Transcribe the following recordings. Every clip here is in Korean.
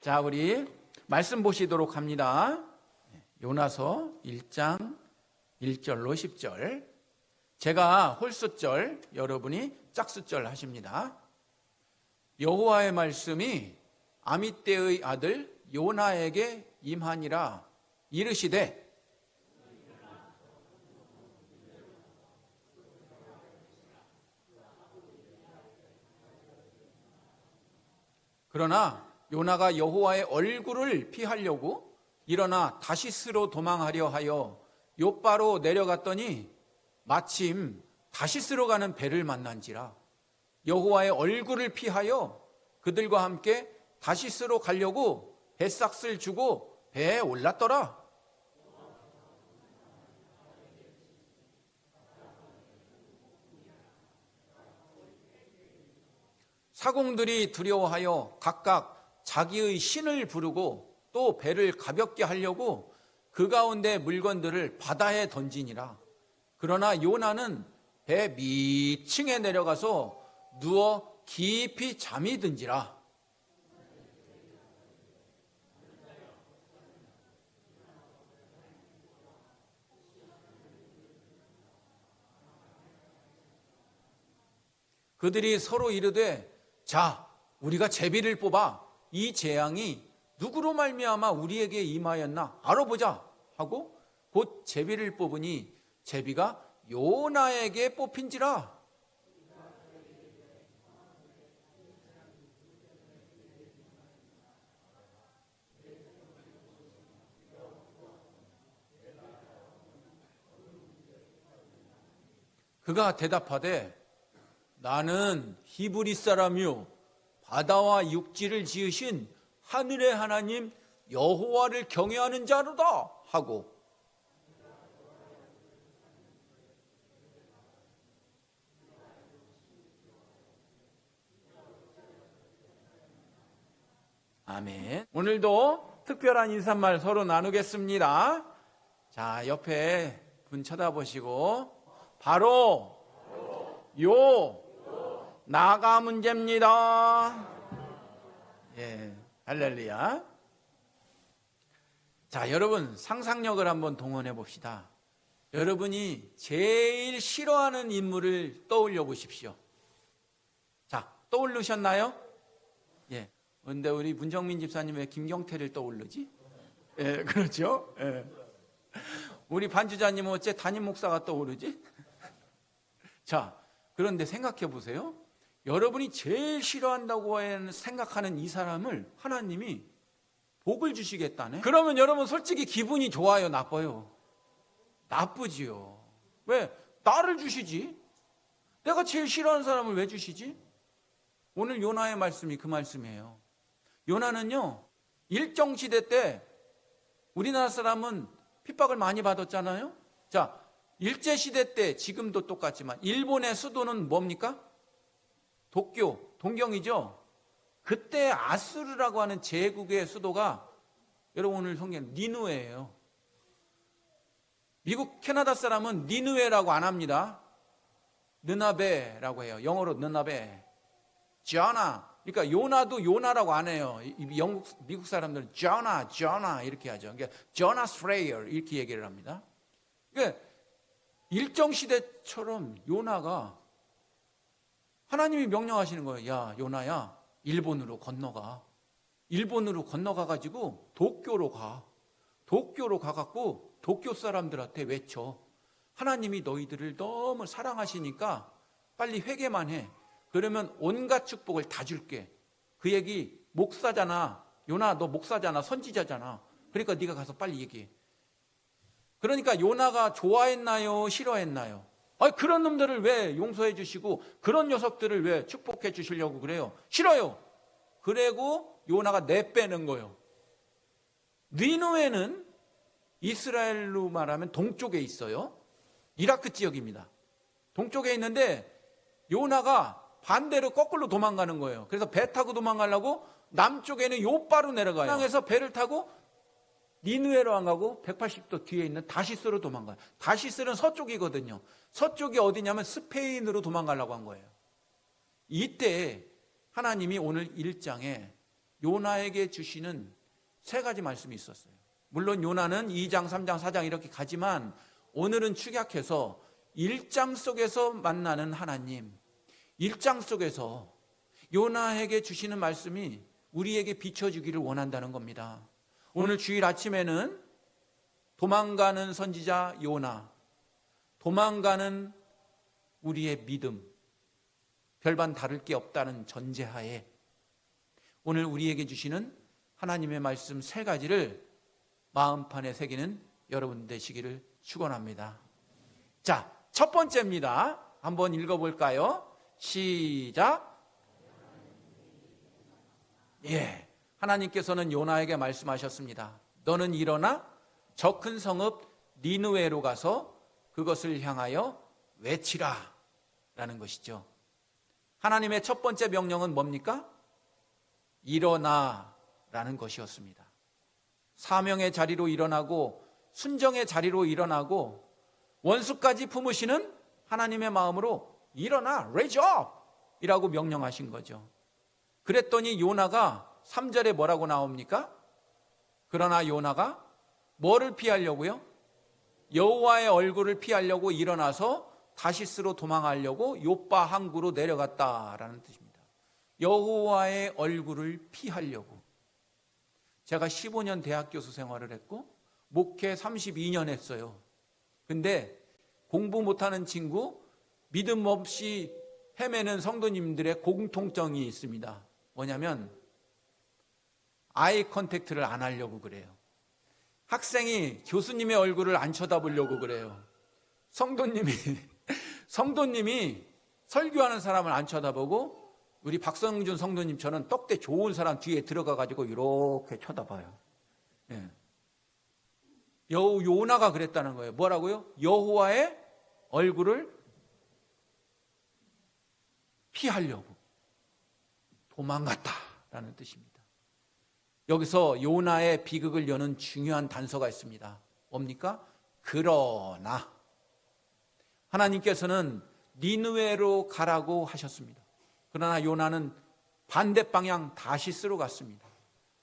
자, 우리 말씀 보시도록 합니다. 요나서 1장 1절로 10절. 제가 홀수절, 여러분이 짝수절 하십니다. 여호와의 말씀이 아미떼의 아들 요나에게 임하니라. 이르시되 그러나 요나가 여호와의 얼굴을 피하려고 일어나 다시스로 도망하려 하여 욥바로 내려갔더니 마침 다시스로 가는 배를 만난지라. 여호와의 얼굴을 피하여 그들과 함께 다시스로 가려고 배삭을 주고 배에 올랐더라. 사공들이 두려워하여 각각 자기의 신을 부르고 또 배를 가볍게 하려고 그 가운데 물건들을 바다에 던지니라. 그러나 요나는 배 밑층에 내려가서 누워 깊이 잠이 든지라. 그들이 서로 이르되 자, 우리가 제비를 뽑아 이 재앙이 누구로 말미암아 우리에게 임하였나 알아보자 하고 곧 제비를 뽑으니 제비가 요나에게 뽑힌지라. 그가 대답하되 나는 히브리 사람이요 바다와 육지를 지으신 하늘의 하나님 여호와를 경외하는 자로다 하고 아멘. 오늘도 특별한 인사말 서로 나누겠습니다. 자, 옆에 분 쳐다보시고 바로 요 나가 문제입니다. 예, 할렐루야. 자, 여러분 상상력을 한번 동원해 봅시다. 여러분이 제일 싫어하는 인물을 떠올려 보십시오. 자, 떠오르셨나요? 예. 근데 우리 문정민 집사님 왜 김경태를 떠오르지? 예, 그렇죠. 예. 우리 반주자님은 어째 담임 목사가 떠오르지? 자, 그런데 생각해 보세요. 여러분이 제일 싫어한다고 생각하는 이 사람을 하나님이 복을 주시겠다네. 그러면 여러분 솔직히 기분이 좋아요, 나빠요? 나쁘지요. 왜? 나를 주시지. 내가 제일 싫어하는 사람을 왜 주시지? 오늘 요나의 말씀이 그 말씀이에요. 요나는요, 일정시대 때 우리나라 사람은 핍박을 많이 받았잖아요. 자, 일제시대 때 지금도 똑같지만 일본의 수도는 뭡니까? 도쿄, 동경이죠. 그때 아수르라고 하는 제국의 수도가 여러분 오늘 성경 니누에예요. 미국 캐나다 사람은 니누에라고 안 합니다. 느나베라고 해요. 영어로 느나베. 조나. 그러니까 요나도 요나라고 안 해요. 미국 사람들은 조나 이렇게 하죠. 그러니까 조나스 프레이어 이렇게 얘기를 합니다. 그러니까 일정시대처럼 요나가 하나님이 명령하시는 거예요. 야, 요나야, 일본으로 건너가. 일본으로 건너가가지고 도쿄로 가. 도쿄로 가갖고 도쿄 사람들한테 외쳐. 하나님이 너희들을 너무 사랑하시니까 빨리 회개만 해. 그러면 온갖 축복을 다 줄게. 그 얘기 목사잖아. 요나 너 목사잖아. 선지자잖아. 그러니까 네가 가서 빨리 얘기해. 그러니까 요나가 좋아했나요? 싫어했나요? 그런 놈들을 왜 용서해 주시고 그런 녀석들을 왜 축복해 주시려고 그래요? 싫어요. 그리고 요나가 내빼는 거예요. 니느웨는 이스라엘로 말하면 동쪽에 있어요. 이라크 지역입니다. 동쪽에 있는데 요나가 반대로 거꾸로 도망가는 거예요. 그래서 배 타고 도망가려고 남쪽에는 욥바로 내려가요. 땅에서 배를 타고 니느웨로 안 가고 180도 뒤에 있는 다시스로 도망가요. 다시스는 서쪽이거든요. 서쪽이 어디냐면 스페인으로 도망가려고 한 거예요. 이때 하나님이 오늘 1장에 요나에게 주시는 세 가지 말씀이 있었어요. 물론 요나는 2장, 3장, 4장 이렇게 가지만 오늘은 축약해서 1장 속에서 만나는 하나님, 1장 속에서 요나에게 주시는 말씀이 우리에게 비춰주기를 원한다는 겁니다. 오늘 주일 아침에는 도망가는 선지자 요나, 도망가는 우리의 믿음, 별반 다를 게 없다는 전제하에 오늘 우리에게 주시는 하나님의 말씀 세 가지를 마음판에 새기는 여러분 되시기를 축원합니다. 자, 첫 번째입니다. 한번 읽어볼까요? 시작. 예, 하나님께서는 요나에게 말씀하셨습니다. 너는 일어나 저 큰 성읍 니느웨로 가서 그것을 향하여 외치라 라는 것이죠. 하나님의 첫 번째 명령은 뭡니까? 일어나 라는 것이었습니다. 사명의 자리로 일어나고 순정의 자리로 일어나고 원수까지 품으시는 하나님의 마음으로 일어나, raise up 이라고 명령하신 거죠. 그랬더니 요나가 3절에 뭐라고 나옵니까? 그러나 요나가 뭐를 피하려고요? 여호와의 얼굴을 피하려고 일어나서 다시스로 도망하려고 요빠 항구로 내려갔다라는 뜻입니다. 여호와의 얼굴을 피하려고. 제가 15년 대학 교수 생활을 했고 목회 32년 했어요. 근데 공부 못하는 친구, 믿음 없이 헤매는 성도님들의 공통점이 있습니다. 뭐냐면 아이 컨택트를 안 하려고 그래요. 학생이 교수님의 얼굴을 안 쳐다보려고 그래요. 성도님이 설교하는 사람을 안 쳐다보고 우리 박성준 성도님처럼 떡대 좋은 사람 뒤에 들어가가지고 이렇게 쳐다봐요. 예. 요나가 그랬다는 거예요. 뭐라고요? 여호와의 얼굴을 피하려고 도망갔다라는 뜻입니다. 여기서 요나의 비극을 여는 중요한 단서가 있습니다. 뭡니까? 그러나 하나님께서는 니느웨로 가라고 하셨습니다. 그러나 요나는 반대 방향 다시스로 갔습니다.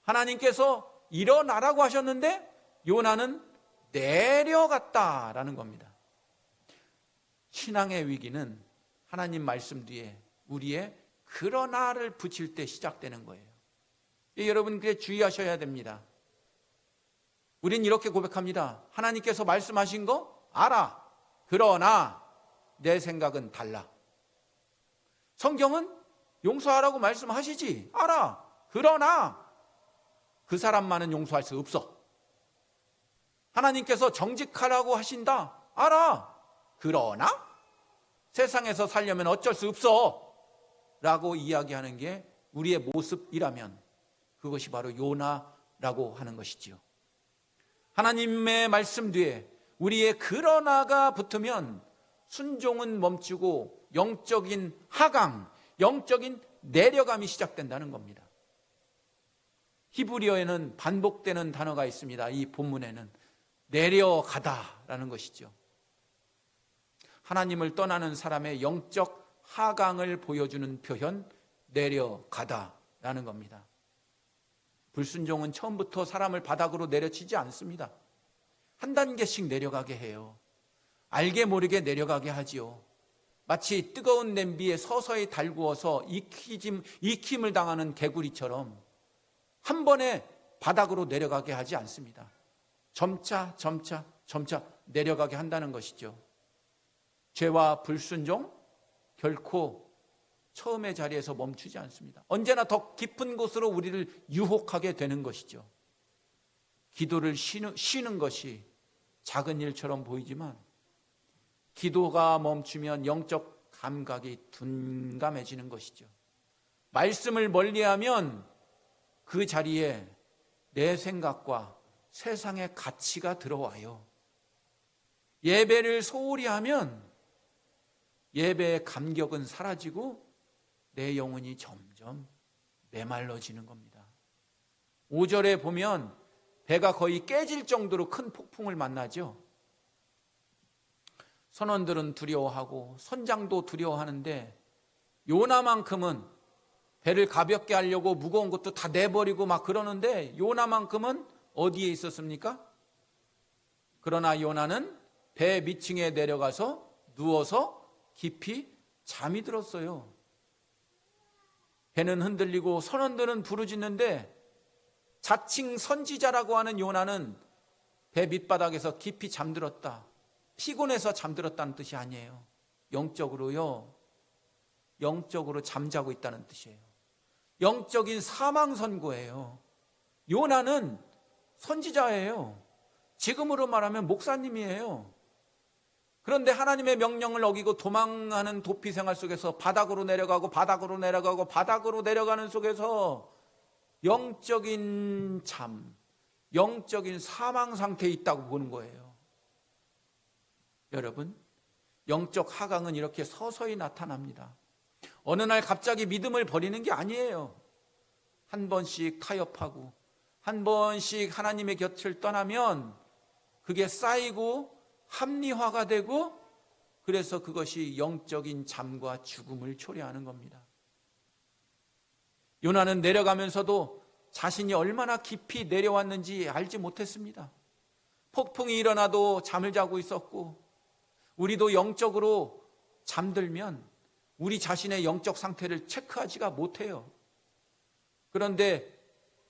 하나님께서 일어나라고 하셨는데 요나는 내려갔다라는 겁니다. 신앙의 위기는 하나님 말씀 뒤에 우리의 그러나를 붙일 때 시작되는 거예요. 여러분 그래 주의하셔야 됩니다. 우린 이렇게 고백합니다. 하나님께서 말씀하신 거 알아. 그러나 내 생각은 달라. 성경은 용서하라고 말씀하시지. 알아. 그러나 그 사람만은 용서할 수 없어. 하나님께서 정직하라고 하신다. 알아. 그러나 세상에서 살려면 어쩔 수 없어 라고 이야기하는 게 우리의 모습이라면 그것이 바로 요나라고 하는 것이지요. 하나님의 말씀 뒤에 우리의 그러나가 붙으면 순종은 멈추고 영적인 하강, 영적인 내려감이 시작된다는 겁니다. 히브리어에는 반복되는 단어가 있습니다. 이 본문에는 내려가다라는 것이죠. 하나님을 떠나는 사람의 영적 하강을 보여주는 표현, 내려가다라는 겁니다. 불순종은 처음부터 사람을 바닥으로 내려치지 않습니다. 한 단계씩 내려가게 해요. 알게 모르게 내려가게 하지요. 마치 뜨거운 냄비에 서서히 달구어서 익힘을 당하는 개구리처럼 한 번에 바닥으로 내려가게 하지 않습니다. 점차 내려가게 한다는 것이죠. 죄와 불순종 결코 처음의 자리에서 멈추지 않습니다. 언제나 더 깊은 곳으로 우리를 유혹하게 되는 것이죠. 기도를 쉬는 것이 작은 일처럼 보이지만 기도가 멈추면 영적 감각이 둔감해지는 것이죠. 말씀을 멀리하면 그 자리에 내 생각과 세상의 가치가 들어와요. 예배를 소홀히 하면 예배의 감격은 사라지고 내 영혼이 점점 메말라지는 겁니다. 5절에 보면 배가 거의 깨질 정도로 큰 폭풍을 만나죠. 선원들은 두려워하고 선장도 두려워하는데 요나만큼은 배를 가볍게 하려고 무거운 것도 다 내버리고 막 그러는데 요나만큼은 어디에 있었습니까? 그러나 요나는 배 밑층에 내려가서 누워서 깊이 잠이 들었어요. 배는 흔들리고 선원들은 부르짖는데 자칭 선지자라고 하는 요나는 배 밑바닥에서 깊이 잠들었다. 피곤해서 잠들었다는 뜻이 아니에요. 영적으로요. 영적으로 잠자고 있다는 뜻이에요. 영적인 사망 선고예요. 요나는 선지자예요. 지금으로 말하면 목사님이에요. 그런데 하나님의 명령을 어기고 도망하는 도피 생활 속에서 바닥으로 내려가고 바닥으로 내려가고 바닥으로 내려가는 속에서 영적인 잠, 영적인 사망 상태에 있다고 보는 거예요. 여러분, 영적 하강은 이렇게 서서히 나타납니다. 어느 날 갑자기 믿음을 버리는 게 아니에요. 한 번씩 타협하고 한 번씩 하나님의 곁을 떠나면 그게 쌓이고 합리화가 되고 그래서 그것이 영적인 잠과 죽음을 초래하는 겁니다. 요나는 내려가면서도 자신이 얼마나 깊이 내려왔는지 알지 못했습니다. 폭풍이 일어나도 잠을 자고 있었고 우리도 영적으로 잠들면 우리 자신의 영적 상태를 체크하지가 못해요. 그런데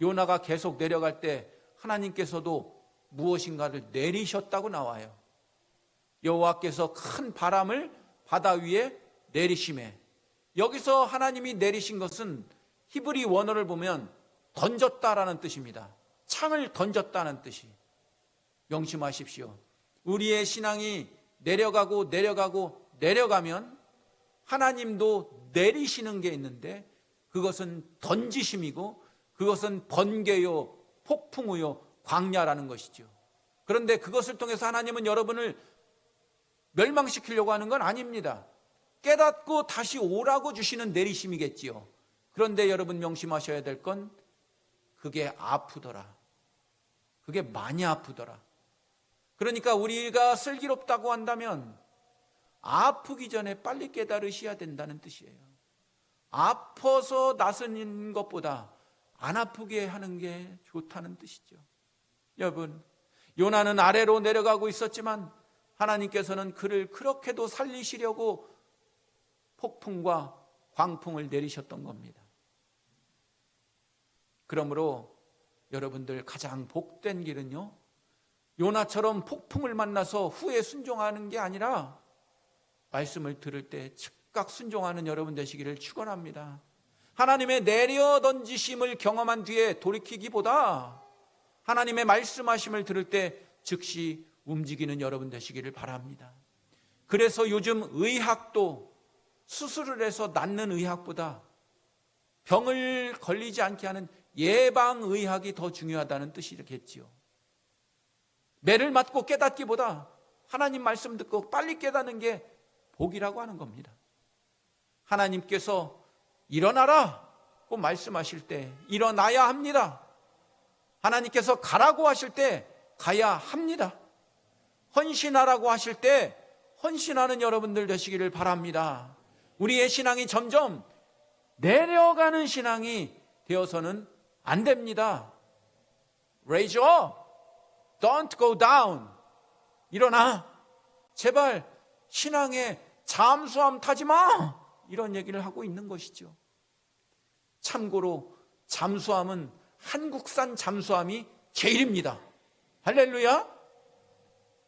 요나가 계속 내려갈 때 하나님께서도 무엇인가를 내리셨다고 나와요. 여호와께서 큰 바람을 바다 위에 내리심에, 여기서 하나님이 내리신 것은 히브리 원어를 보면 던졌다라는 뜻입니다. 창을 던졌다는 뜻이. 명심하십시오. 우리의 신앙이 내려가고 내려가고 내려가면 하나님도 내리시는 게 있는데 그것은 던지심이고 그것은 번개요, 폭풍우요, 광야라는 것이죠. 그런데 그것을 통해서 하나님은 여러분을 멸망시키려고 하는 건 아닙니다. 깨닫고 다시 오라고 주시는 내리심이겠지요. 그런데 여러분 명심하셔야 될 건 그게 아프더라. 그게 많이 아프더라. 그러니까 우리가 슬기롭다고 한다면 아프기 전에 빨리 깨달으셔야 된다는 뜻이에요. 아파서 나서는 것보다 안 아프게 하는 게 좋다는 뜻이죠. 여러분, 요나는 아래로 내려가고 있었지만 하나님께서는 그를 그렇게도 살리시려고 폭풍과 광풍을 내리셨던 겁니다. 그러므로 여러분들 가장 복된 길은요, 요나처럼 폭풍을 만나서 후에 순종하는 게 아니라 말씀을 들을 때 즉각 순종하는 여러분 되시기를 축원합니다. 하나님의 내려 던지심을 경험한 뒤에 돌이키기보다 하나님의 말씀하심을 들을 때 즉시 움직이는 여러분 되시기를 바랍니다. 그래서 요즘 의학도 수술을 해서 낫는 의학보다 병을 걸리지 않게 하는 예방의학이 더 중요하다는 뜻이겠지요. 매를 맞고 깨닫기보다 하나님 말씀 듣고 빨리 깨닫는 게 복이라고 하는 겁니다. 하나님께서 일어나라고 말씀하실 때 일어나야 합니다. 하나님께서 가라고 하실 때 가야 합니다. 헌신하라고 하실 때 헌신하는 여러분들 되시기를 바랍니다. 우리의 신앙이 점점 내려가는 신앙이 되어서는 안 됩니다. Raise up. Don't go down. 일어나. 제발 신앙에 잠수함 타지 마. 이런 얘기를 하고 있는 것이죠. 참고로 잠수함은 한국산 잠수함이 제일입니다. 할렐루야.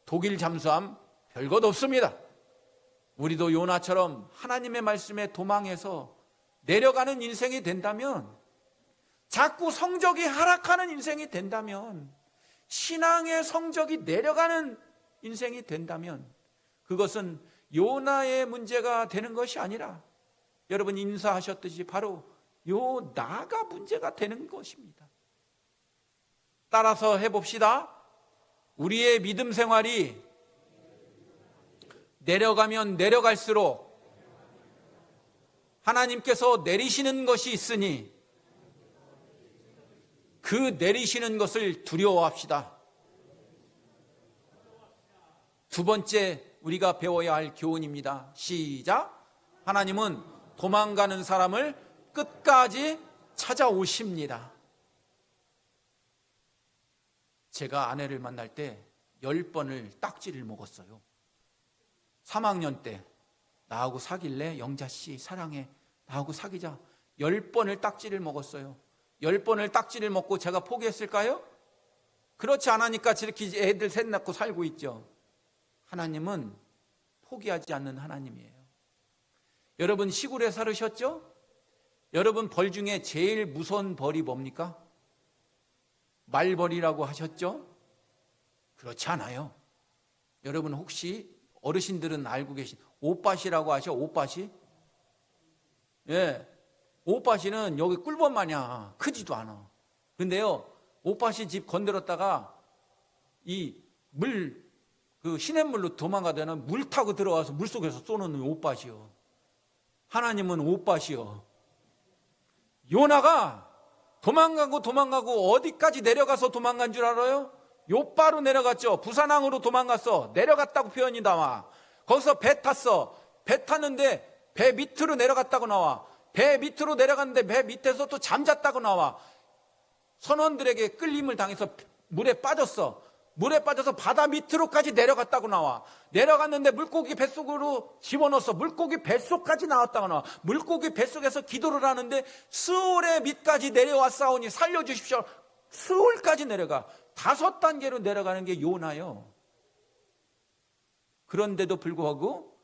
독일 잠수함 별것 없습니다. 우리도 요나처럼 하나님의 말씀에 도망해서 내려가는 인생이 된다면, 자꾸 성적이 하락하는 인생이 된다면, 신앙의 성적이 내려가는 인생이 된다면 그것은 요나의 문제가 되는 것이 아니라 여러분 인사하셨듯이 바로 요나가 문제가 되는 것입니다. 따라서 해봅시다. 우리의 믿음 생활이 내려가면 내려갈수록 하나님께서 내리시는 것이 있으니 그 내리시는 것을 두려워합시다. 두 번째 우리가 배워야 할 교훈입니다. 시작. 하나님은 도망가는 사람을 끝까지 찾아오십니다. 제가 아내를 만날 때 10번을 딱지를 먹었어요. 3학년 때 나하고 사귈래? 영자씨 사랑해, 나하고 사귀자. 10번을 딱지를 먹었어요. 10번을 딱지를 먹고 제가 포기했을까요? 그렇지 않으니까 저렇게 애들 셋 낳고 살고 있죠. 하나님은 포기하지 않는 하나님이에요. 여러분 시골에 살으셨죠? 여러분 벌 중에 제일 무서운 벌이 뭡니까? 말벌이라고 하셨죠? 그렇지 않아요. 여러분 혹시 어르신들은 알고 계신 옷밭이라고 하셔? 옷밭이? 예, 옷밭이는 여기 꿀벌 마냥 크지도 않아. 근데요, 옷밭이 집 건드렸다가 그 시냇물로 도망가다는 물 타고 들어와서 물속에서 쏘는 옷밭이요. 하나님은 옷밭이요. 요나가 도망가고 어디까지 내려가서 도망간 줄 알아요? 요바로 내려갔죠. 부산항으로 도망갔어. 내려갔다고 표현이 나와. 거기서 배 탔어. 배 탔는데 배 밑으로 내려갔다고 나와. 배 밑으로 내려갔는데 배 밑에서 또 잠잤다고 나와. 선원들에게 끌림을 당해서 물에 빠졌어. 물에 빠져서 바다 밑으로까지 내려갔다고 나와. 내려갔는데 물고기 뱃속으로 집어넣었어. 물고기 뱃속까지 나왔다고 나와. 물고기 뱃속에서 기도를 하는데 스올의 밑까지 내려왔사오니 살려주십시오. 스올까지 내려가. 5단계로 내려가는 게 요나요. 그런데도 불구하고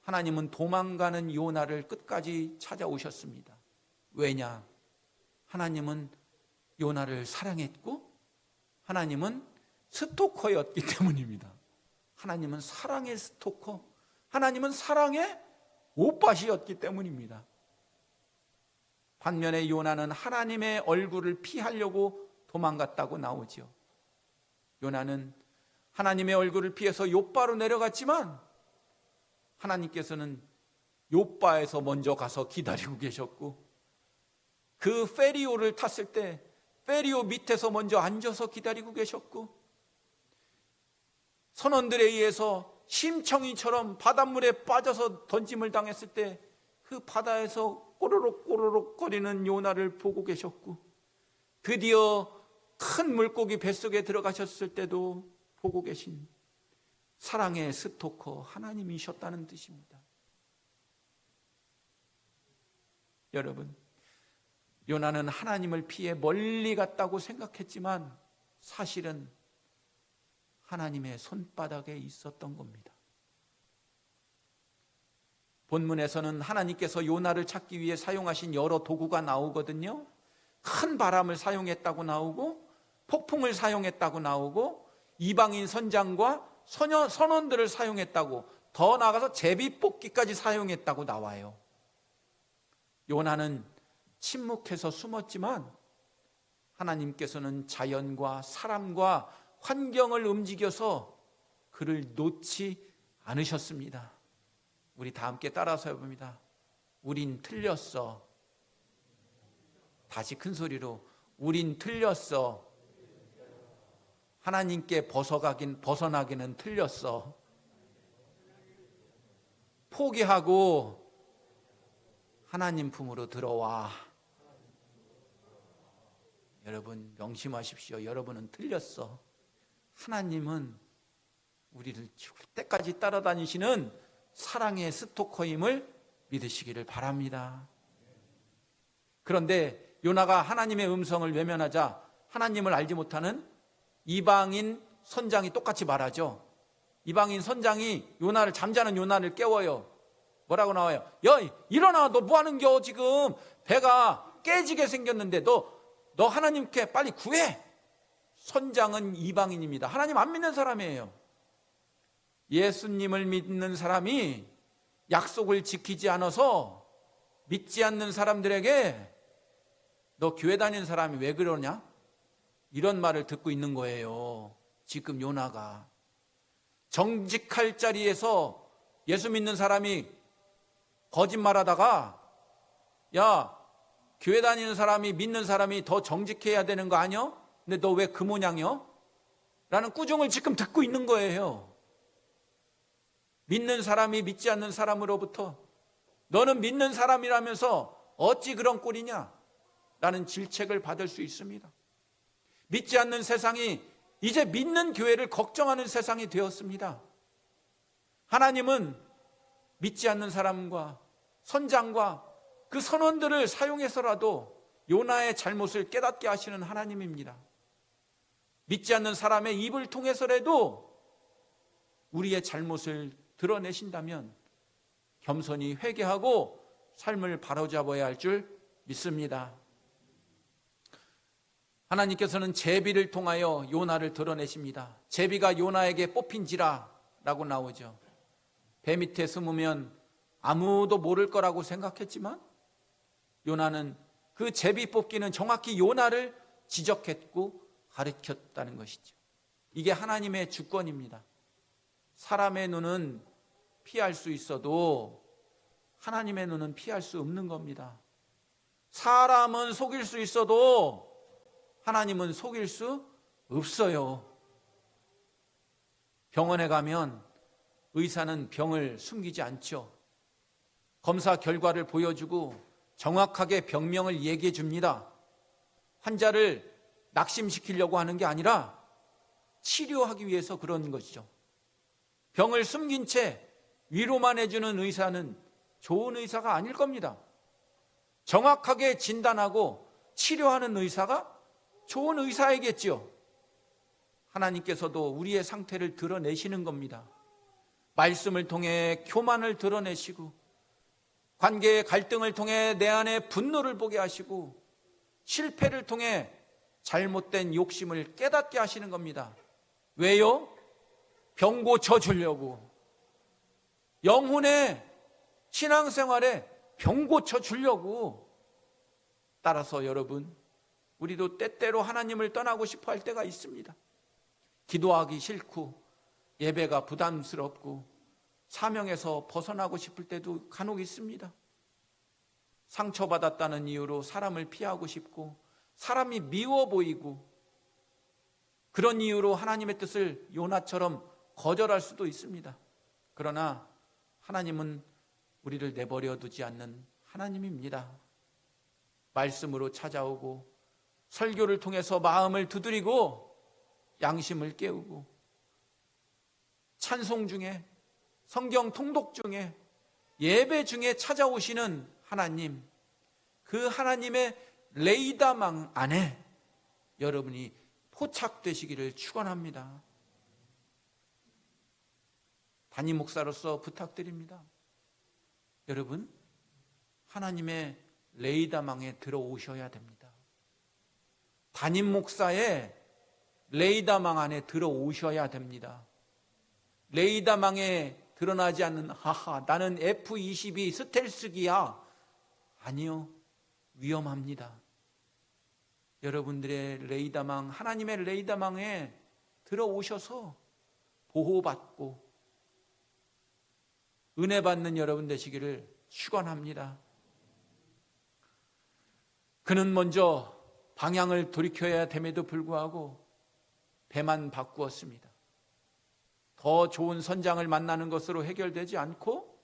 하나님은 도망가는 요나를 끝까지 찾아오셨습니다. 왜냐? 하나님은 요나를 사랑했고 하나님은 스토커였기 때문입니다. 하나님은 사랑의 스토커, 하나님은 사랑의 옷밭이었기 때문입니다. 반면에 요나는 하나님의 얼굴을 피하려고 도망갔다고 나오죠. 요나는 하나님의 얼굴을 피해서 욥바로 내려갔지만 하나님께서는 욥바에서 먼저 가서 기다리고 계셨고, 그 페리오를 탔을 때 페리오 밑에서 먼저 앉아서 기다리고 계셨고, 선원들에 의해서 심청이처럼 바닷물에 빠져서 던짐을 당했을 때 그 바다에서 꼬르륵 거리는 요나를 보고 계셨고, 드디어 큰 물고기 뱃속에 들어가셨을 때도 보고 계신 사랑의 스토커 하나님이셨다는 뜻입니다. 여러분, 요나는 하나님을 피해 멀리 갔다고 생각했지만 사실은 하나님의 손바닥에 있었던 겁니다. 본문에서는 하나님께서 요나를 찾기 위해 사용하신 여러 도구가 나오거든요. 큰 바람을 사용했다고 나오고, 폭풍을 사용했다고 나오고, 이방인 선장과 선원들을 사용했다고, 더 나아가서 제비뽑기까지 사용했다고 나와요. 요나는 침묵해서 숨었지만 하나님께서는 자연과 사람과 환경을 움직여서 그를 놓지 않으셨습니다. 우리 다 함께 따라서 해봅니다. 우린 틀렸어. 다시 큰 소리로, 우린 틀렸어. 하나님께 벗어나기는 틀렸어. 포기하고 하나님 품으로 들어와. 여러분 명심하십시오. 여러분은 틀렸어. 하나님은 우리를 죽을 때까지 따라다니시는 사랑의 스토커임을 믿으시기를 바랍니다. 그런데 요나가 하나님의 음성을 외면하자 하나님을 알지 못하는 이방인 선장이 똑같이 말하죠. 이방인 선장이 잠자는 요나를 깨워요. 뭐라고 나와요? 야, 일어나. 너 뭐 하는겨? 지금 배가 깨지게 생겼는데 너 하나님께 빨리 구해. 선장은 이방인입니다. 하나님 안 믿는 사람이에요. 예수님을 믿는 사람이 약속을 지키지 않아서 믿지 않는 사람들에게 너 교회 다니는 사람이 왜 그러냐? 이런 말을 듣고 있는 거예요. 지금 요나가 정직할 자리에서 예수 믿는 사람이 거짓말하다가, 야, 교회 다니는 사람이 믿는 사람이 더 정직해야 되는 거 아니야? 근데 너 왜 그 모양이야? 라는 꾸중을 지금 듣고 있는 거예요. 믿는 사람이 믿지 않는 사람으로부터 너는 믿는 사람이라면서 어찌 그런 꼴이냐? 라는 질책을 받을 수 있습니다. 믿지 않는 세상이 이제 믿는 교회를 걱정하는 세상이 되었습니다. 하나님은 믿지 않는 사람과 선장과 그 선원들을 사용해서라도 요나의 잘못을 깨닫게 하시는 하나님입니다. 믿지 않는 사람의 입을 통해서라도 우리의 잘못을 드러내신다면 겸손히 회개하고 삶을 바로잡아야 할 줄 믿습니다. 하나님께서는 제비를 통하여 요나를 드러내십니다. 제비가 요나에게 뽑힌지라 라고 나오죠. 배 밑에 숨으면 아무도 모를 거라고 생각했지만 요나는 그 제비 뽑기는 정확히 요나를 지적했고 가르쳤다는 것이죠. 이게 하나님의 주권입니다. 사람의 눈은 피할 수 있어도 하나님의 눈은 피할 수 없는 겁니다. 사람은 속일 수 있어도 하나님은 속일 수 없어요. 병원에 가면 의사는 병을 숨기지 않죠. 검사 결과를 보여주고 정확하게 병명을 얘기해 줍니다. 환자를 낙심시키려고 하는 게 아니라 치료하기 위해서 그런 것이죠. 병을 숨긴 채 위로만 해주는 의사는 좋은 의사가 아닐 겁니다. 정확하게 진단하고 치료하는 의사가 좋은 의사이겠지요. 하나님께서도 우리의 상태를 드러내시는 겁니다. 말씀을 통해 교만을 드러내시고 관계의 갈등을 통해 내 안에 분노를 보게 하시고 실패를 통해 잘못된 욕심을 깨닫게 하시는 겁니다. 왜요? 병 고쳐주려고. 영혼의 신앙생활에 병 고쳐주려고. 따라서 여러분, 우리도 때때로 하나님을 떠나고 싶어 할 때가 있습니다. 기도하기 싫고 예배가 부담스럽고 사명에서 벗어나고 싶을 때도 간혹 있습니다. 상처받았다는 이유로 사람을 피하고 싶고 사람이 미워 보이고 그런 이유로 하나님의 뜻을 요나처럼 거절할 수도 있습니다. 그러나 하나님은 우리를 내버려 두지 않는 하나님입니다. 말씀으로 찾아오고 설교를 통해서 마음을 두드리고 양심을 깨우고 찬송 중에 성경 통독 중에 예배 중에 찾아오시는 하나님, 그 하나님의 레이더망 안에 여러분이 포착되시기를 축원합니다. 담임 목사로서 부탁드립니다. 여러분, 하나님의 레이더망에 들어오셔야 됩니다. 담임 목사의 레이더망 안에 들어오셔야 됩니다. 레이더망에 드러나지 않는 하하 나는 F-22 스텔스기야. 아니요, 위험합니다. 여러분들의 레이더망, 하나님의 레이더망에 들어오셔서 보호받고 은혜 받는 여러분 되시기를 축원합니다. 그는 먼저 방향을 돌이켜야 됨에도 불구하고 배만 바꾸었습니다. 더 좋은 선장을 만나는 것으로 해결되지 않고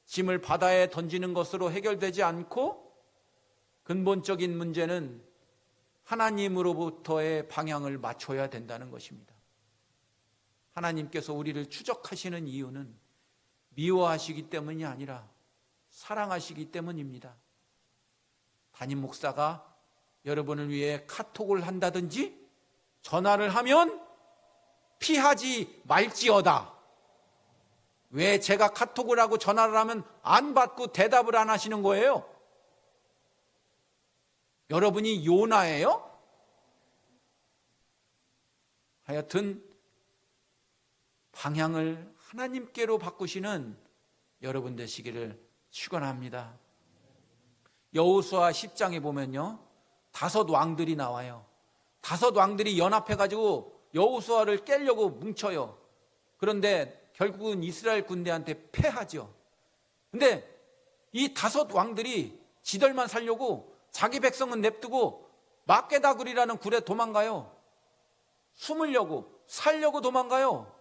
짐을 바다에 던지는 것으로 해결되지 않고 근본적인 문제는 하나님으로부터의 방향을 맞춰야 된다는 것입니다. 하나님께서 우리를 추적하시는 이유는 미워하시기 때문이 아니라 사랑하시기 때문입니다. 담임 목사가 여러분을 위해 카톡을 한다든지 전화를 하면 피하지 말지어다. 왜 제가 카톡을 하고 전화를 하면 안 받고 대답을 안 하시는 거예요? 여러분이 요나예요? 하여튼 방향을 하나님께로 바꾸시는 여러분 되시기를 축원합니다. 여호수아 10장에 보면요, 5 왕들이 나와요. 5 왕들이 연합해가지고 여호수아를 깨려고 뭉쳐요. 그런데 결국은 이스라엘 군대한테 패하죠. 근데 이 5 왕들이 지들만 살려고 자기 백성은 냅두고 막게다굴이라는 굴에 도망가요. 숨으려고, 살려고 도망가요.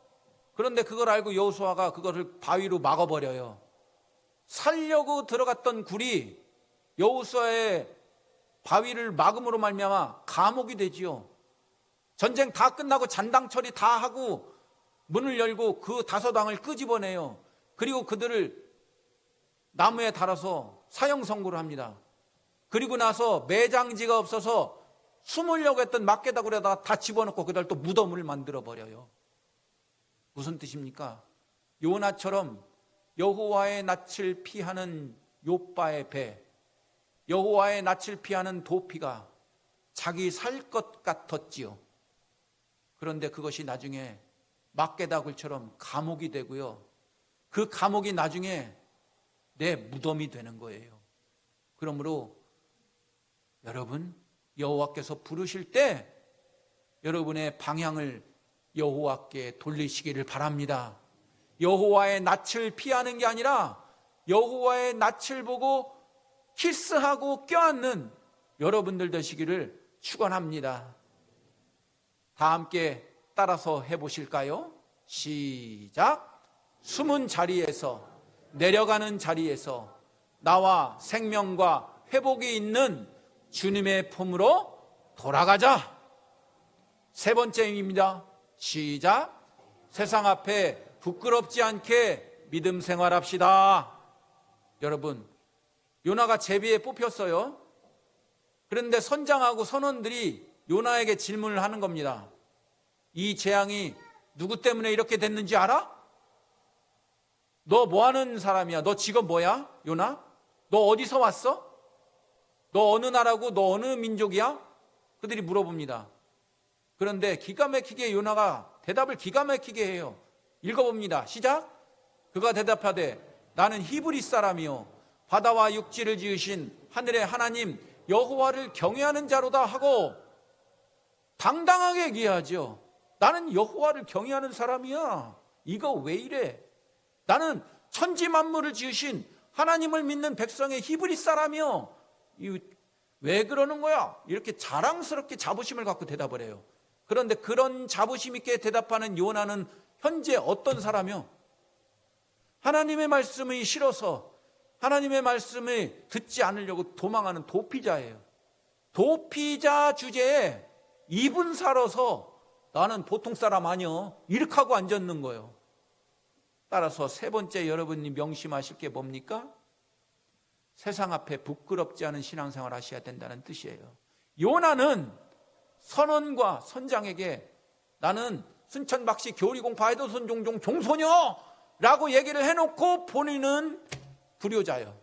그런데 그걸 알고 여호수아가 그거를 바위로 막아버려요. 살려고 들어갔던 굴이 여호수아의 바위를 막음으로 말미암아 감옥이 되지요. 전쟁 다 끝나고 잔당 처리 다 하고 문을 열고 그 다섯 왕을 끄집어내요. 그리고 그들을 나무에 달아서 사형 선고를 합니다. 그리고 나서 매장지가 없어서 숨으려고 했던 막게다구에다가 다 집어넣고 그다음 또 무덤을 만들어 버려요. 무슨 뜻입니까? 요나처럼 여호와의 낯을 피하는 욥바의 배, 여호와의 낯을 피하는 도피가 자기 살 것 같았지요. 그런데 그것이 나중에 막게다굴처럼 감옥이 되고요. 그 감옥이 나중에 내 무덤이 되는 거예요. 그러므로 여러분, 여호와께서 부르실 때 여러분의 방향을 여호와께 돌리시기를 바랍니다. 여호와의 낯을 피하는 게 아니라 여호와의 낯을 보고 키스하고 껴안는 여러분들 되시기를 축원합니다. 다 함께 따라서 해보실까요? 시작. 숨은 자리에서, 내려가는 자리에서 나와 생명과 회복이 있는 주님의 품으로 돌아가자. 세 번째입니다. 시작. 세상 앞에 부끄럽지 않게 믿음 생활합시다. 여러분, 요나가 제비에 뽑혔어요. 그런데 선장하고 선원들이 요나에게 질문을 하는 겁니다. 이 재앙이 누구 때문에 이렇게 됐는지 알아? 너 뭐 하는 사람이야? 너 직업 뭐야? 요나? 너 어디서 왔어? 너 어느 나라고? 너 어느 민족이야? 그들이 물어봅니다. 그런데 기가 막히게 요나가 대답을 기가 막히게 해요. 읽어봅니다. 시작. 그가 대답하되 나는 히브리 사람이요 바다와 육지를 지으신 하늘의 하나님 여호와를 경외하는 자로다 하고 당당하게 얘기하죠. 나는 여호와를 경외하는 사람이야. 이거 왜 이래? 나는 천지 만물을 지으신 하나님을 믿는 백성의 히브리 사람이요. 왜 그러는 거야? 이렇게 자랑스럽게 자부심을 갖고 대답을 해요. 그런데 그런 자부심 있게 대답하는 요나는 현재 어떤 사람이요? 하나님의 말씀이 싫어서 하나님의 말씀을 듣지 않으려고 도망하는 도피자예요. 도피자 주제에 이분 살아서 나는 보통 사람 아니요 이렇게 하고 앉았는 거예요. 따라서 세 번째 여러분이 명심하실 게 뭡니까? 세상 앞에 부끄럽지 않은 신앙생활 하셔야 된다는 뜻이에요. 요나는 선원과 선장에게 나는 순천박씨 교리공파 해도선 종종 종소녀라고 얘기를 해놓고 본인은 불효자예요.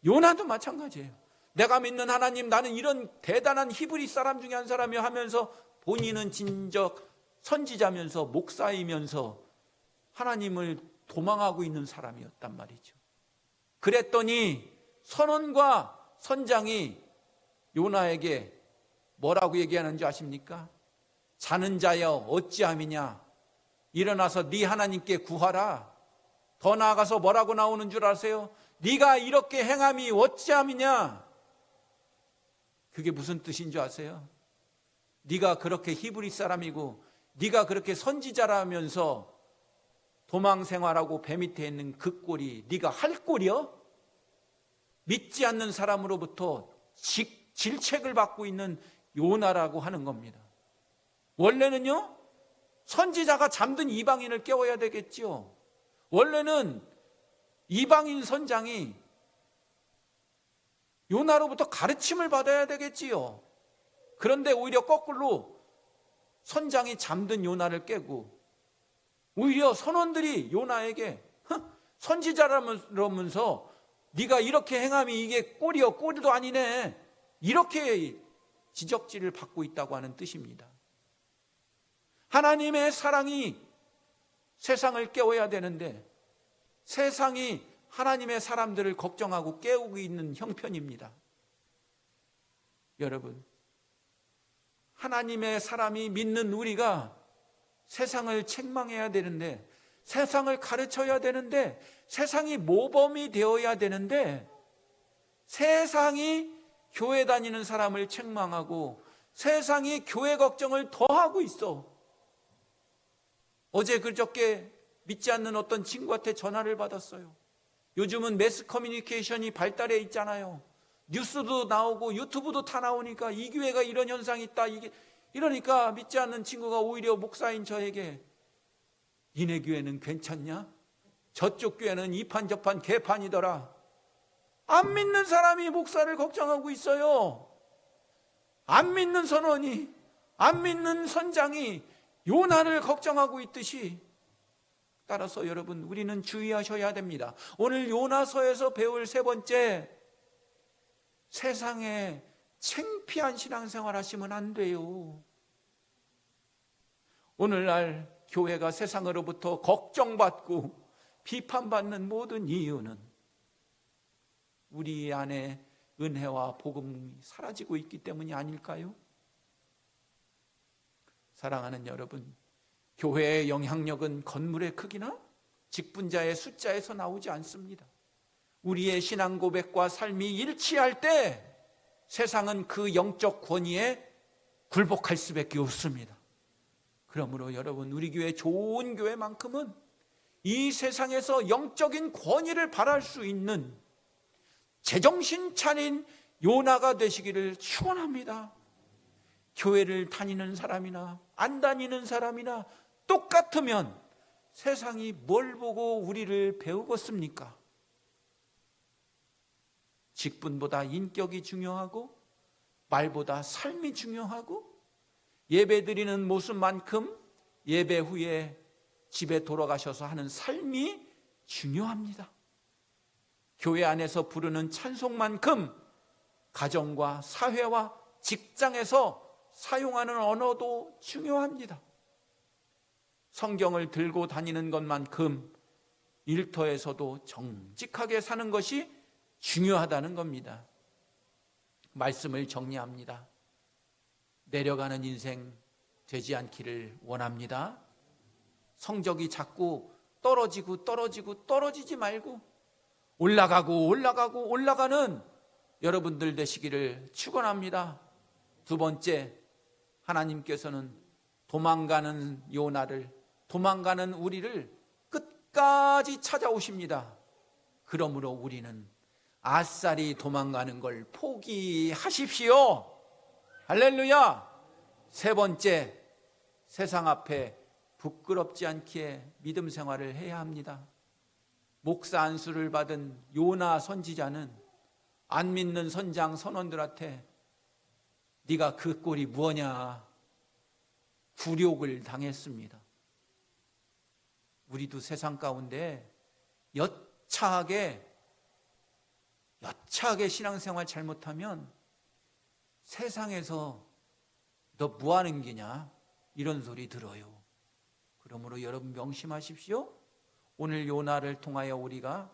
요나도 마찬가지예요. 내가 믿는 하나님, 나는 이런 대단한 히브리 사람 중에 한 사람이요 하면서 본인은 진적 선지자면서 목사이면서 하나님을 도망하고 있는 사람이었단 말이죠. 그랬더니 선원과 선장이 요나에게 뭐라고 얘기하는지 아십니까? 자는 자여 어찌함이냐? 일어나서 네 하나님께 구하라. 더 나아가서 뭐라고 나오는 줄 아세요? 네가 이렇게 행함이 어찌함이냐? 그게 무슨 뜻인 줄 아세요? 네가 그렇게 히브리 사람이고 네가 그렇게 선지자라면서 도망 생활하고 배 밑에 있는 그 꼴이 네가 할 꼴이요? 믿지 않는 사람으로부터 질책을 받고 있는 요나라고 하는 겁니다. 원래는요, 선지자가 잠든 이방인을 깨워야 되겠지요. 원래는 이방인 선장이 요나로부터 가르침을 받아야 되겠지요. 그런데 오히려 거꾸로 선장이 잠든 요나를 깨고 오히려 선원들이 요나에게 선지자라면서 네가 이렇게 행함이 이게 꼴이요 꼴도 아니네 이렇게 지적질을 받고 있다고 하는 뜻입니다. 하나님의 사랑이 세상을 깨워야 되는데 세상이 하나님의 사람들을 걱정하고 깨우고 있는 형편입니다. 여러분, 하나님의 사람이 믿는 우리가 세상을 책망해야 되는데 세상을 가르쳐야 되는데 세상이 모범이 되어야 되는데 세상이 교회 다니는 사람을 책망하고 세상이 교회 걱정을 더 하고 있어. 어제 그저께 믿지 않는 어떤 친구한테 전화를 받았어요. 요즘은 매스 커뮤니케이션이 발달해 있잖아요. 뉴스도 나오고 유튜브도 다 나오니까 이 교회가 이런 현상이 있다. 이러니까 믿지 않는 친구가 오히려 목사인 저에게 니네 교회는 괜찮냐? 저쪽 교회는 이판저판 개판이더라. 안 믿는 사람이 목사를 걱정하고 있어요. 안 믿는 선원이, 안 믿는 선장이 요나를 걱정하고 있듯이, 따라서 여러분 우리는 주의하셔야 됩니다. 오늘 요나서에서 배울 세 번째, 세상에 창피한 신앙생활 하시면 안 돼요. 오늘날 교회가 세상으로부터 걱정받고 비판받는 모든 이유는 우리 안에 은혜와 복음이 사라지고 있기 때문이 아닐까요? 사랑하는 여러분, 교회의 영향력은 건물의 크기나 직분자의 숫자에서 나오지 않습니다. 우리의 신앙 고백과 삶이 일치할 때 세상은 그 영적 권위에 굴복할 수밖에 없습니다. 그러므로 여러분, 우리 교회 좋은 교회만큼은 이 세상에서 영적인 권위를 발할 수 있는 제정신 차린 요나가 되시기를 축원합니다. 교회를 다니는 사람이나 안 다니는 사람이나 똑같으면 세상이 뭘 보고 우리를 배우겠습니까? 직분보다 인격이 중요하고 말보다 삶이 중요하고 예배드리는 모습만큼 예배 후에 집에 돌아가셔서 하는 삶이 중요합니다. 교회 안에서 부르는 찬송만큼 가정과 사회와 직장에서 사용하는 언어도 중요합니다. 성경을 들고 다니는 것만큼 일터에서도 정직하게 사는 것이 중요하다는 겁니다. 말씀을 정리합니다. 내려가는 인생 되지 않기를 원합니다. 성적이 자꾸 떨어지지 말고 올라가는 여러분들 되시기를 축원합니다. 두 번째, 하나님께서는 도망가는 요나를, 도망가는 우리를 끝까지 찾아오십니다. 그러므로 우리는 아싸리 도망가는 걸 포기하십시오. 할렐루야. 세 번째, 세상 앞에 부끄럽지 않게 믿음 생활을 해야 합니다. 목사 안수를 받은 요나 선지자는 안 믿는 선장 선원들한테 네가 그 꼴이 뭐냐 굴욕을 당했습니다. 우리도 세상 가운데 여차하게 신앙생활 잘못하면 세상에서 너 뭐하는 게냐 이런 소리 들어요. 그러므로 여러분 명심하십시오. 오늘 요나를 통하여 우리가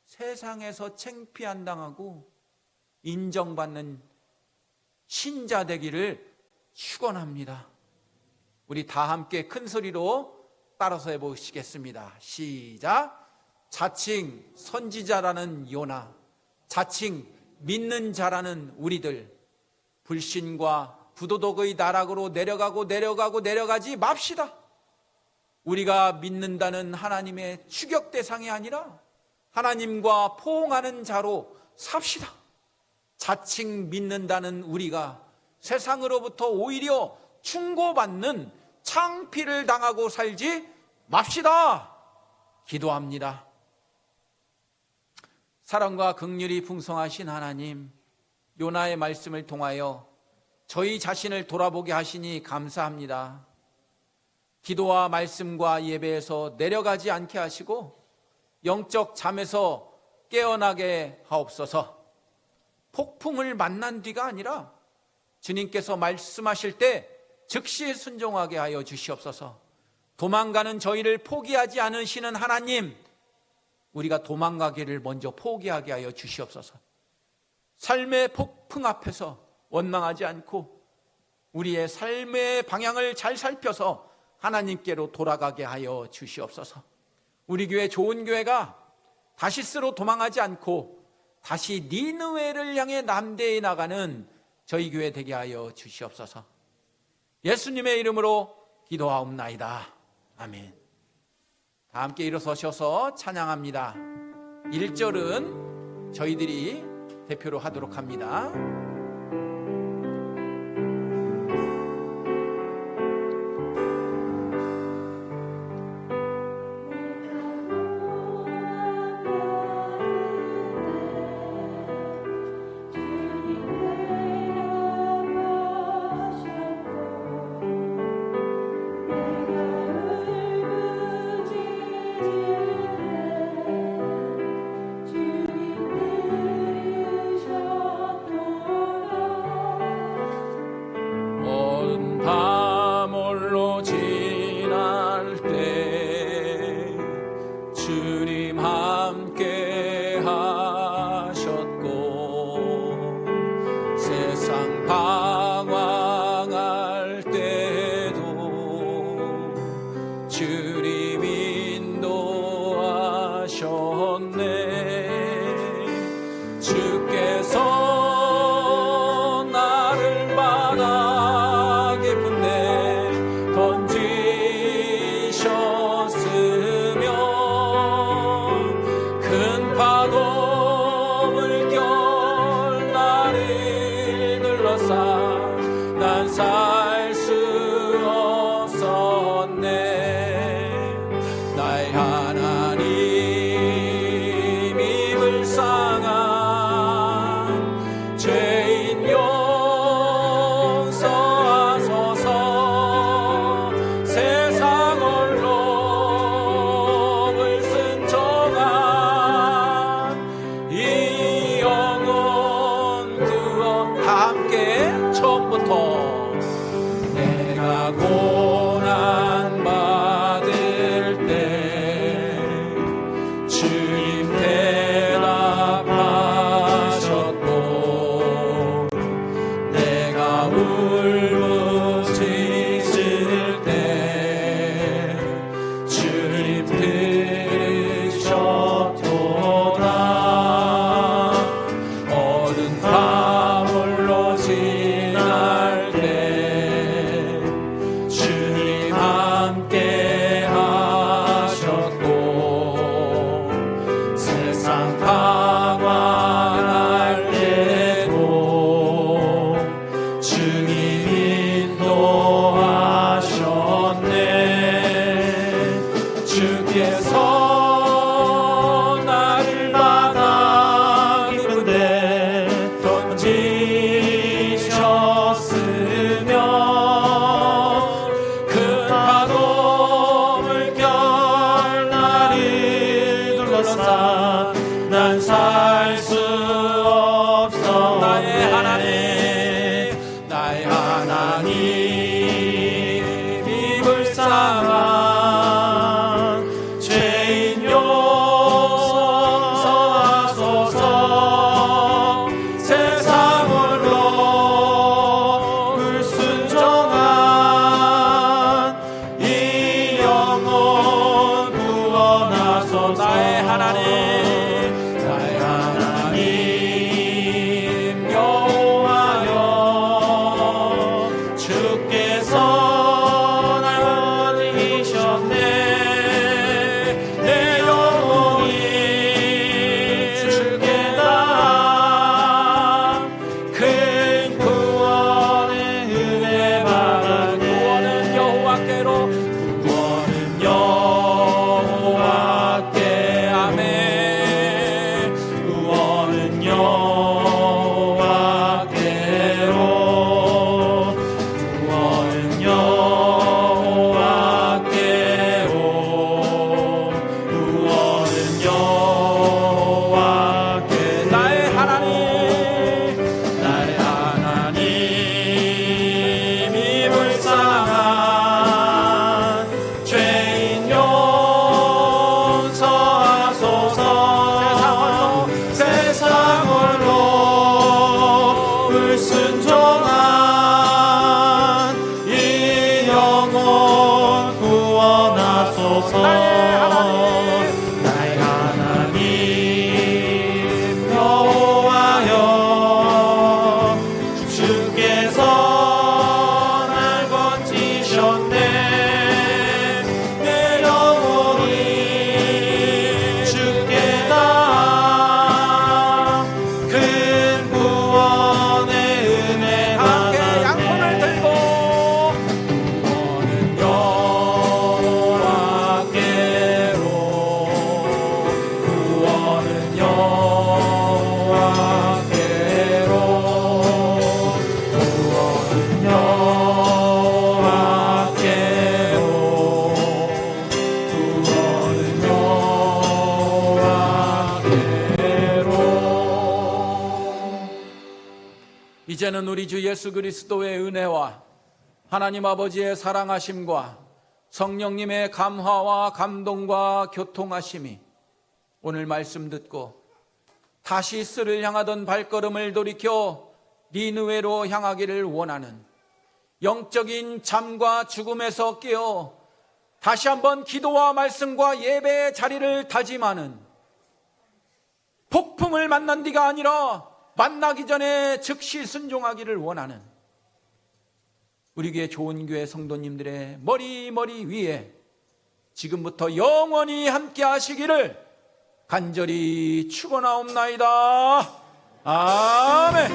세상에서 창피 안 당하고 인정받는 신자 되기를 축원합니다. 우리 다 함께 큰 소리로 따라서 해보시겠습니다. 시작. 자칭 선지자라는 요나, 자칭 믿는 자라는 우리들, 불신과 부도덕의 나락으로 내려가지 맙시다. 우리가 믿는다는 하나님의 추격 대상이 아니라 하나님과 포옹하는 자로 삽시다. 자칭 믿는다는 우리가 세상으로부터 오히려 충고받는 창피를 당하고 살지 맙시다. 기도합니다. 사랑과 긍휼이 풍성하신 하나님, 요나의 말씀을 통하여 저희 자신을 돌아보게 하시니 감사합니다. 기도와 말씀과 예배에서 내려가지 않게 하시고 영적 잠에서 깨어나게 하옵소서. 폭풍을 만난 뒤가 아니라 주님께서 말씀하실 때 즉시 순종하게 하여 주시옵소서. 도망가는 저희를 포기하지 않으시는 하나님, 우리가 도망가기를 먼저 포기하게 하여 주시옵소서. 삶의 폭풍 앞에서 원망하지 않고 우리의 삶의 방향을 잘 살펴서 하나님께로 돌아가게 하여 주시옵소서. 우리 교회 좋은 교회가 다시스로 도망하지 않고 다시 니느웨를 향해 남대해 나가는 저희 교회 되게 하여 주시옵소서. 예수님의 이름으로 기도하옵나이다. 아멘. 다 함께 일어서셔서 찬양합니다. 1절은 저희들이 대표로 하도록 합니다. 밤홀로 지날 때 주님 함께 하셨고 세상 방황할 때도 주님 인도하셨네. 주께서 나를 바다 깊은데 던지셨으며 큰 파도 물결 나를 둘러싸 난 살 수 없었네. 나의 하나님이 불쌍한 죄인 용서하소서. 세상 홀로 불순종한 이 영혼 구원. 다 함께 처음부터 내가 고난 받을 때 주님 대답하셨고 내가 울부짖을 때 주님 들으셨도다. 어두운 밤 홀로 지날 때 이제는 우리 주 예수 그리스도의 은혜와 하나님 아버지의 사랑하심과 성령님의 감화와 감동과 교통하심이 오늘 말씀 듣고 다시스를 향하던 발걸음을 돌이켜 니느웨로 향하기를 원하는 영적인 잠과 죽음에서 깨어 다시 한번 기도와 말씀과 예배의 자리를 다짐하는, 폭풍을 만난 뒤가 아니라 만나기 전에 즉시 순종하기를 원하는 우리 교회 좋은 교회 성도님들의 머리 위에 지금부터 영원히 함께 하시기를 간절히 축원하옵나이다. 아멘.